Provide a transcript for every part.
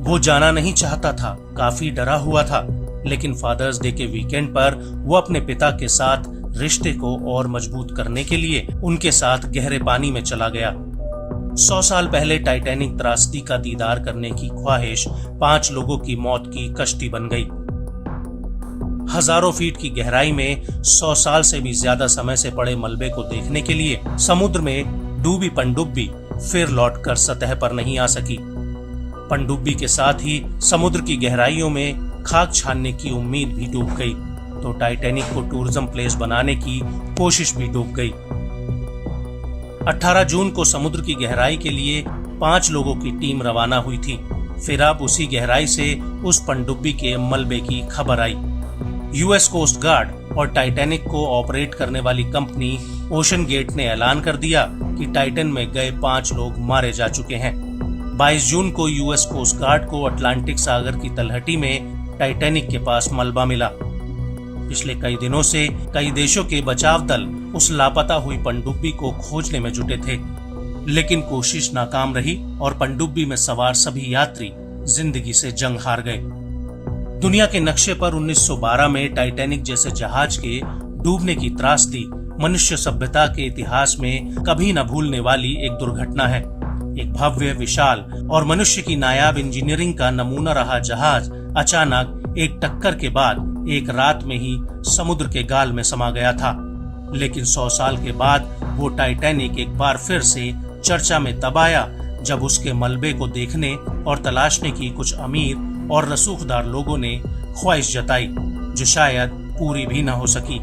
वो जाना नहीं चाहता था, काफी डरा हुआ था, लेकिन फादर्स डे के वीकेंड पर वो अपने पिता के साथ रिश्ते को और मजबूत करने के लिए उनके साथ गहरे पानी में चला गया। 100 साल पहले टाइटैनिक त्रासदी का दीदार करने की ख्वाहिश 5 लोगों की मौत की कश्ती बन गई। हजारों फीट की गहराई में 100 साल से भी ज्यादा समय से पड़े मलबे को देखने के लिए समुद्र में डूबी पनडुब्बी फिर लौटकर सतह पर नहीं आ सकी। पनडुब्बी के साथ ही समुद्र की गहराइयों में खाक छानने की उम्मीद भी डूब गई, तो टाइटैनिक को टूरिज्म प्लेस बनाने की कोशिश भी डूब गई। 18 जून को समुद्र की गहराई के लिए 5 लोगों की टीम रवाना हुई थी। फिर अब उसी गहराई से उस पनडुब्बी के मलबे की खबर आई। यूएस कोस्ट गार्ड और टाइटैनिक को ऑपरेट करने वाली कंपनी ओशन गेट ने ऐलान कर दिया कि टाइटन में गए 5 लोग मारे जा चुके हैं। 22 जून को यूएस कोस्ट गार्ड को अटलांटिक सागर की तलहटी में टाइटैनिक के पास मलबा मिला। पिछले कई दिनों से कई देशों के बचाव दल उस लापता हुई पनडुब्बी को खोजने में जुटे थे, लेकिन कोशिश नाकाम रही और पनडुब्बी में सवार सभी यात्री जिंदगी से जंग हार गए। दुनिया के नक्शे पर 1912 में टाइटैनिक जैसे जहाज के डूबने की त्रासदी मनुष्य सभ्यता के इतिहास में कभी न भूलने वाली एक दुर्घटना है। एक भव्य, विशाल और मनुष्य की नायाब इंजीनियरिंग का नमूना रहा जहाज अचानक एक टक्कर के बाद एक रात में ही समुद्र के गाल में समा गया था। लेकिन 100 साल के बाद वो टाइटैनिक एक बार फिर से चर्चा में तब आया, जब उसके मलबे को देखने और तलाशने की कुछ अमीर और रसूखदार लोगों ने ख्वाहिश जताई, जो शायद पूरी भी न हो सकी।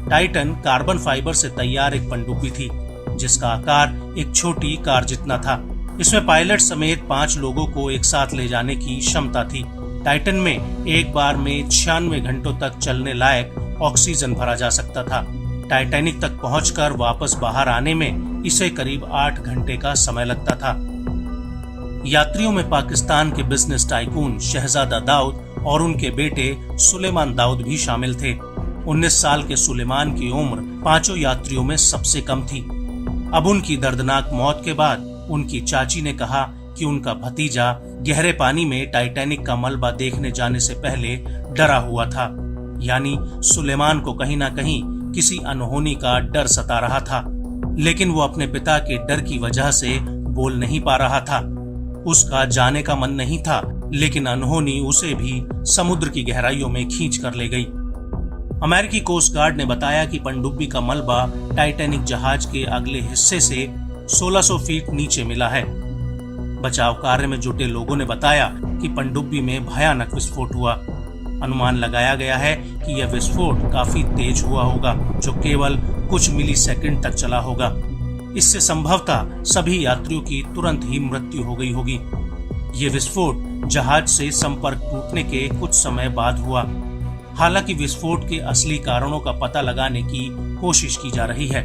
टाइटन कार्बन फाइबर से तैयार एक पनडुब्बी थी, जिसका आकार एक छोटी कार जितना था। इसमें पायलट समेत 5 लोगों को एक साथ ले जाने की क्षमता थी। टाइटन में एक बार में 96 घंटों तक चलने लायक ऑक्सीजन भरा जा सकता था। टाइटैनिक तक पहुंचकर वापस बाहर आने में इसे करीब 8 घंटे का समय लगता था। यात्रियों में पाकिस्तान के बिजनेस टाइकून शहजादा दाऊद और उनके बेटे सुलेमान दाऊद भी शामिल थे। 19 साल के सुलेमान की उम्र 5 यात्रियों में सबसे कम थी। अब उनकी दर्दनाक मौत के बाद उनकी चाची ने कहा कि उनका भतीजा गहरे पानी में टाइटैनिक का मलबा देखने जाने से पहले डरा हुआ था। यानी सुलेमान को कहीं ना कहीं किसी अनहोनी का डर सता रहा था, लेकिन वो अपने पिता के डर की वजह से बोल नहीं पा रहा था। उसका जाने का मन नहीं था, लेकिन अनहोनी उसे भी समुद्र की गहराइयों में खींच कर ले गई। अमेरिकी कोस्ट गार्ड ने बताया कि पनडुब्बी का मलबा टाइटैनिक जहाज के अगले हिस्से से 1600 फीट नीचे मिला है। बचाव कार्य में जुटे लोगों ने बताया कि पनडुब्बी में भयानक विस्फोट हुआ। अनुमान लगाया गया है कि यह विस्फोट काफी तेज हुआ होगा, जो केवल कुछ मिलीसेकंड तक चला होगा। इससे संभवतः सभी यात्रियों की तुरंत ही मृत्यु हो गई होगी। ये विस्फोट जहाज से संपर्क टूटने के कुछ समय बाद हुआ। हालांकि विस्फोट के असली कारणों का पता लगाने की कोशिश की जा रही है।